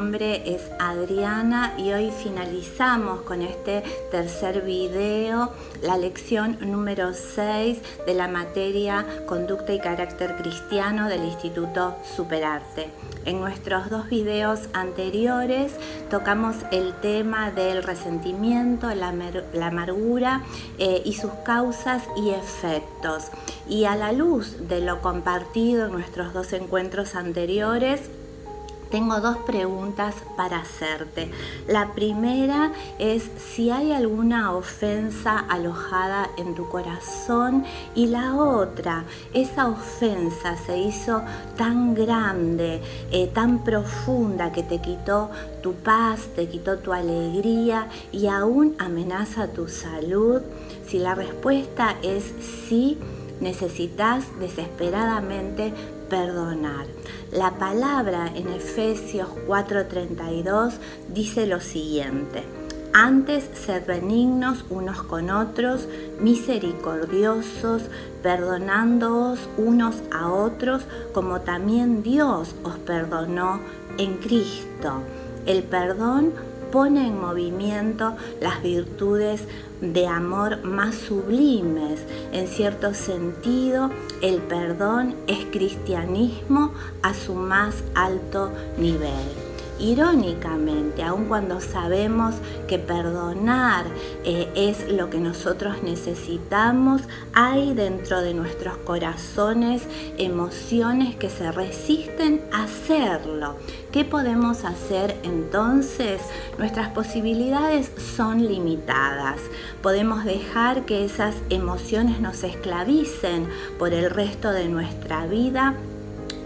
nombre es Adriana y hoy finalizamos con este tercer video la lección número 6 de la materia Conducta y Carácter Cristiano del Instituto Superarte. En nuestros dos videos anteriores tocamos el tema del resentimiento, la amargura y sus causas y efectos. Y a la luz de lo compartido en nuestros dos encuentros anteriores, tengo dos preguntas para hacerte. La primera es si hay alguna ofensa alojada en tu corazón, y la otra, esa ofensa se hizo tan grande, tan profunda que te quitó tu paz, te quitó tu alegría y aún amenaza tu salud. Si la respuesta es sí, necesitas desesperadamente perdonar. La palabra en Efesios 4:32 dice lo siguiente: antes sed benignos unos con otros, misericordiosos, perdonándoos unos a otros, como también Dios os perdonó en Cristo. El perdón pone en movimiento las virtudes de amor más sublimes. En cierto sentido, el perdón es cristianismo a su más alto nivel. Irónicamente, aun cuando sabemos que perdonar es lo que nosotros necesitamos, hay dentro de nuestros corazones emociones que se resisten a hacerlo. ¿Qué podemos hacer entonces? Nuestras posibilidades son limitadas. Podemos dejar que esas emociones nos esclavicen por el resto de nuestra vida,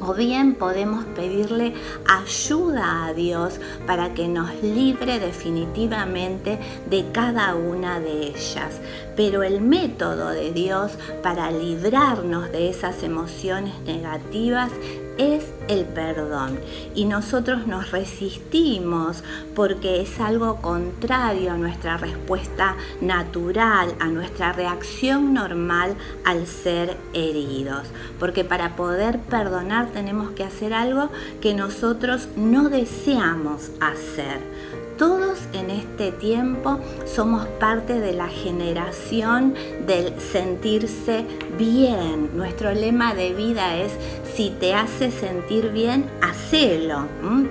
o bien podemos pedirle ayuda a Dios para que nos libre definitivamente de cada una de ellas. Pero el método de Dios para librarnos de esas emociones negativas es el perdón, y nosotros nos resistimos porque es algo contrario a nuestra respuesta natural, a nuestra reacción normal al ser heridos, porque para poder perdonar tenemos que hacer algo que nosotros no deseamos hacer. Todos en este tiempo somos parte de la generación del sentirse bien. Nuestro lema de vida es: si te hace sentir bien, hacelo.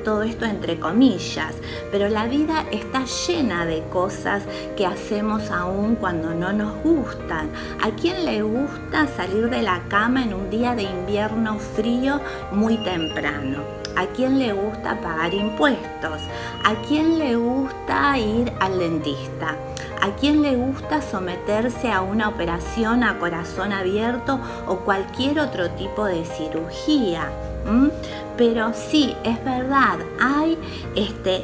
Todo esto entre comillas. Pero la vida está llena de cosas que hacemos aún cuando no nos gustan. ¿A quién le gusta salir de la cama en un día de invierno frío muy temprano? ¿A quién le gusta pagar impuestos? ¿A quién le gusta ir al dentista? ¿A quién le gusta someterse a una operación a corazón abierto o cualquier otro tipo de cirugía? Pero sí, es verdad, hay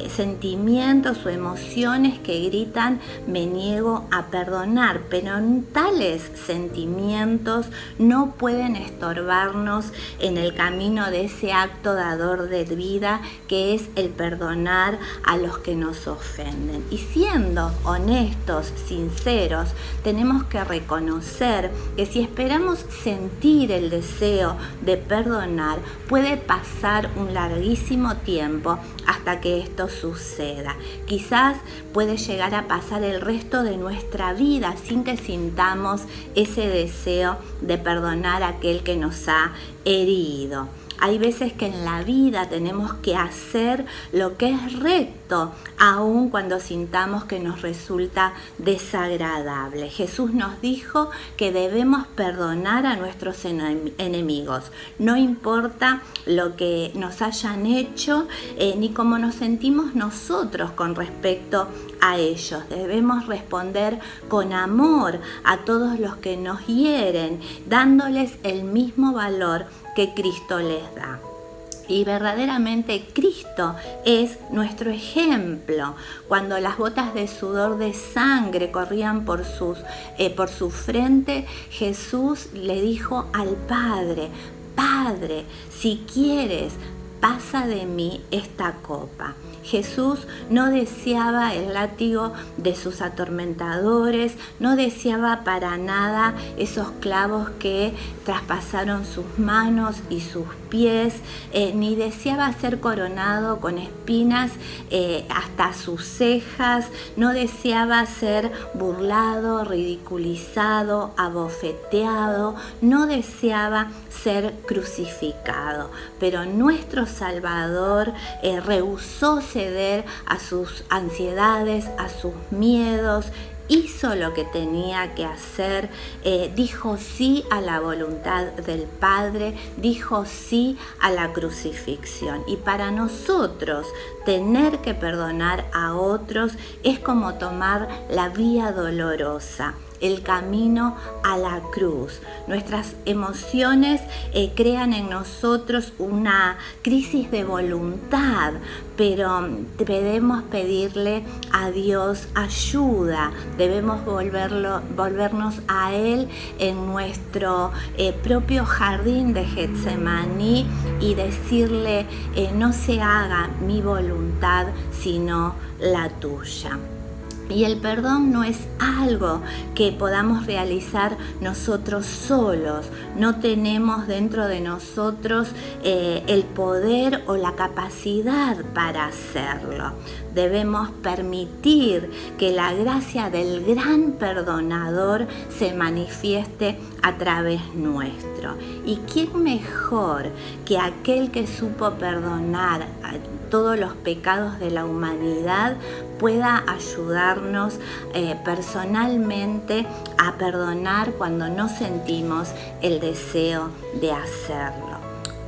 sentimientos o emociones que gritan: me niego a perdonar, pero tales sentimientos no pueden estorbarnos en el camino de ese acto dador de vida que es el perdonar a los que nos ofenden. Y siendo honestos, sinceros, tenemos que reconocer que si esperamos sentir el deseo de perdonar, puede pasar un larguísimo tiempo hasta que esto suceda. Quizás puede llegar a pasar el resto de nuestra vida sin que sintamos ese deseo de perdonar a aquel que nos ha herido. Hay veces que en la vida tenemos que hacer lo que es recto, aun cuando sintamos que nos resulta desagradable. Jesús nos dijo que debemos perdonar a nuestros enemigos. No importa lo que nos hayan hecho, ni cómo nos sentimos nosotros con respecto a ellos. Debemos responder con amor a todos los que nos hieren, dándoles el mismo valor que Cristo les da. Y verdaderamente Cristo es nuestro ejemplo. Cuando las gotas de sudor de sangre corrían por su frente, Jesús le dijo al Padre: Padre, si quieres, pasa de mí esta copa. Jesús no deseaba el látigo de sus atormentadores, no deseaba para nada esos clavos que traspasaron sus manos y sus pies. pies, ni deseaba ser coronado con espinas hasta sus cejas, no deseaba ser burlado, ridiculizado, abofeteado, no deseaba ser crucificado. Pero nuestro Salvador rehusó ceder a sus ansiedades, a sus miedos, hizo lo que tenía que hacer, dijo sí a la voluntad del Padre, dijo sí a la crucifixión. Y para nosotros tener que perdonar a otros es como tomar la vía dolorosa, el camino a la cruz. Nuestras emociones crean en nosotros una crisis de voluntad, pero debemos pedirle a Dios ayuda, debemos volvernos a Él en nuestro propio jardín de Getsemaní y decirle, no se haga mi voluntad sino la tuya. Y el perdón no es algo que podamos realizar nosotros solos. No tenemos dentro de nosotros el poder o la capacidad para hacerlo. Debemos permitir que la gracia del gran perdonador se manifieste a través nuestro. ¿Y quién mejor que aquel que supo perdonar todos los pecados de la humanidad pueda ayudarnos personalmente a perdonar cuando no sentimos el deseo de hacerlo?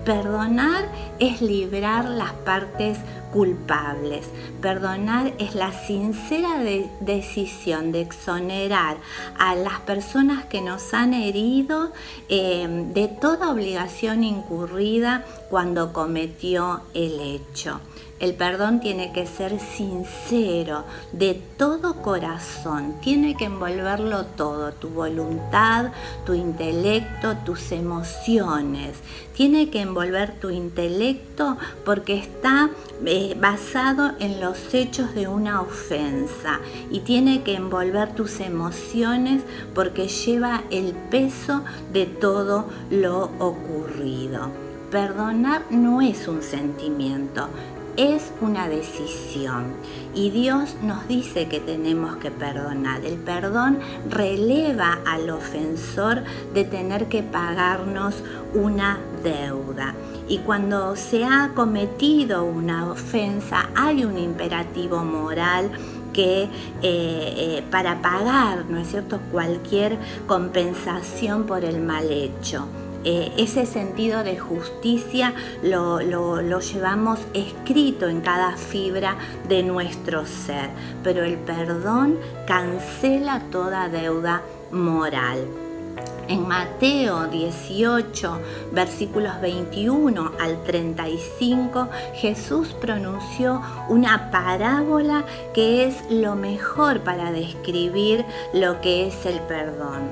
Perdonar es librar las partes culpables. Perdonar es la sincera decisión de exonerar a las personas que nos han herido de toda obligación incurrida cuando cometió el hecho. El perdón tiene que ser sincero, de todo corazón, tiene que envolverlo todo, tu voluntad, tu intelecto, tus emociones. Tiene que envolver tu intelecto porque está basado en los hechos de una ofensa, y tiene que envolver tus emociones porque lleva el peso de todo lo ocurrido. Perdonar no es un sentimiento, es una decisión, y Dios nos dice que tenemos que perdonar. El perdón releva al ofensor de tener que pagarnos una deuda. Y cuando se ha cometido una ofensa, hay un imperativo moral que para pagar, ¿no es cierto?, cualquier compensación por el mal hecho. Ese sentido de justicia lo llevamos escrito en cada fibra de nuestro ser, pero el perdón cancela toda deuda moral. En Mateo 18, versículos 21 al 35, Jesús pronunció una parábola que es lo mejor para describir lo que es el perdón.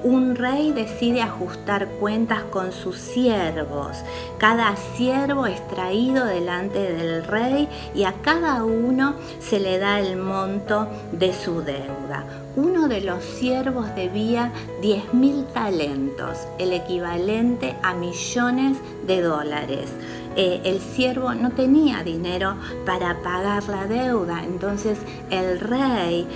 Un rey decide ajustar cuentas con sus siervos. Cada siervo es traído delante del rey y a cada uno se le da el monto de su deuda. Uno de los siervos debía 10.000 talentos, el equivalente a millones de dólares. El siervo no tenía dinero para pagar la deuda, entonces el rey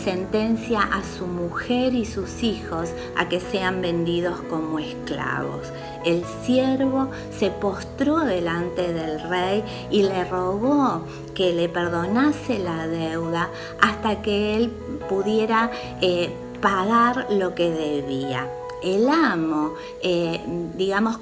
sentencia a su mujer y sus hijos a que sean vendidos como esclavos. El siervo se postró delante del rey y le rogó que le perdonase la deuda hasta que él pudiera pagar lo que debía. El amo,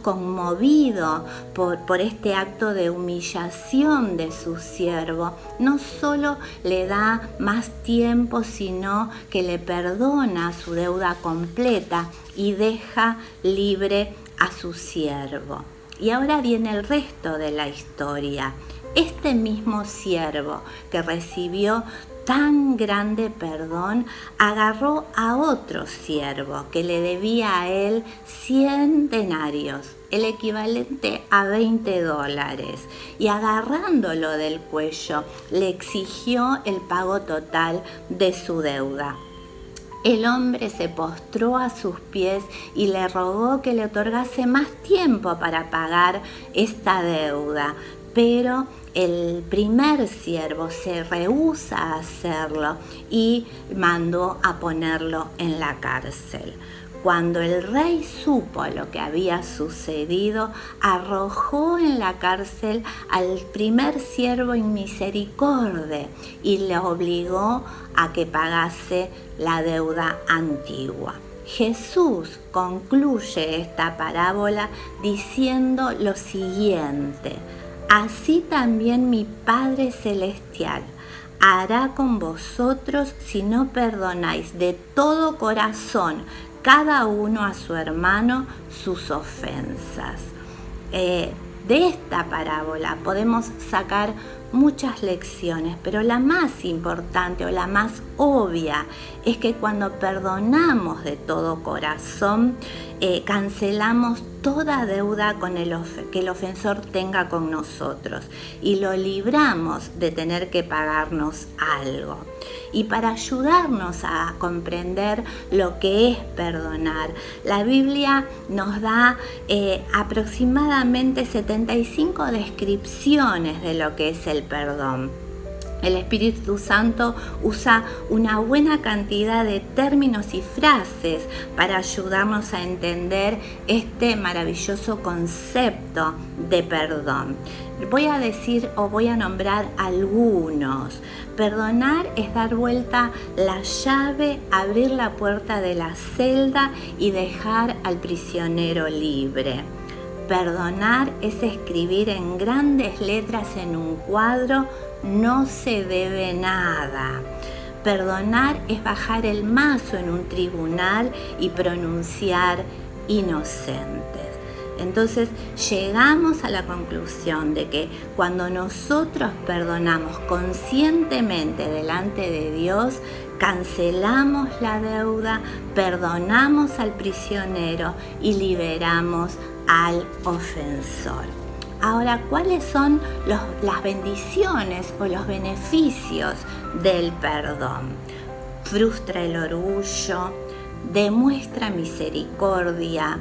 conmovido por este acto de humillación de su siervo, no solo le da más tiempo, sino que le perdona su deuda completa y deja libre a su siervo. Y ahora viene el resto de la historia. Este mismo siervo que recibió tan grande perdón, agarró a otro siervo que le debía a él 100 denarios, el equivalente a 20 dólares, y agarrándolo del cuello le exigió el pago total de su deuda. El hombre se postró a sus pies y le rogó que le otorgase más tiempo para pagar esta deuda, pero el primer siervo se rehúsa a hacerlo y mandó a ponerlo en la cárcel. Cuando el rey supo lo que había sucedido, arrojó en la cárcel al primer siervo inmisericordia y le obligó a que pagase la deuda antigua. Jesús concluye esta parábola diciendo lo siguiente: así también mi Padre Celestial hará con vosotros si no perdonáis de todo corazón cada uno a su hermano sus ofensas. De esta parábola podemos sacar muchas lecciones, pero la más importante o la más obvia es que cuando perdonamos de todo corazón, cancelamos toda deuda que el ofensor tenga con nosotros y lo libramos de tener que pagarnos algo. Y para ayudarnos a comprender lo que es perdonar, la Biblia nos da aproximadamente 75 descripciones de lo que es el perdón. El Espíritu Santo usa una buena cantidad de términos y frases para ayudarnos a entender este maravilloso concepto de perdón. Voy a nombrar algunos. Perdonar es dar vuelta la llave, abrir la puerta de la celda y dejar al prisionero libre. Perdonar es escribir en grandes letras en un cuadro: no se debe nada. Perdonar es bajar el mazo en un tribunal y pronunciar inocentes. Entonces llegamos a la conclusión de que cuando nosotros perdonamos conscientemente delante de Dios, cancelamos la deuda, perdonamos al prisionero y liberamos al ofensor. Ahora, ¿cuáles son las bendiciones o los beneficios del perdón? Frustra el orgullo, demuestra misericordia,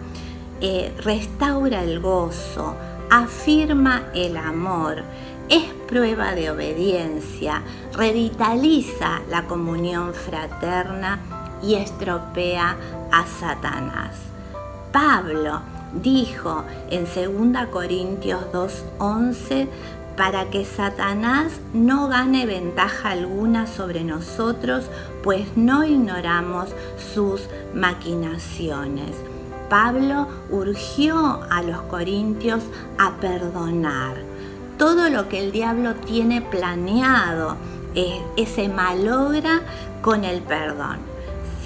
restaura el gozo, afirma el amor, es prueba de obediencia, revitaliza la comunión fraterna y estropea a Satanás. Pablo dijo en 2 Corintios 2:11: para que Satanás no gane ventaja alguna sobre nosotros, pues no ignoramos sus maquinaciones. Pablo urgió a los corintios a perdonar. Todo lo que el diablo tiene planeado se malogra con el perdón.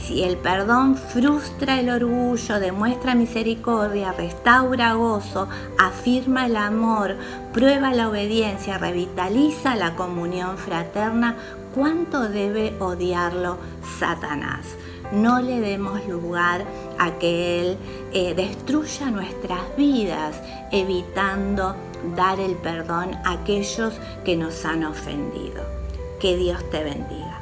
Si el perdón frustra el orgullo, demuestra misericordia, restaura gozo, afirma el amor, prueba la obediencia, revitaliza la comunión fraterna, ¿cuánto debe odiarlo Satanás? No le demos lugar a que él destruya nuestras vidas, evitando dar el perdón a aquellos que nos han ofendido. Que Dios te bendiga.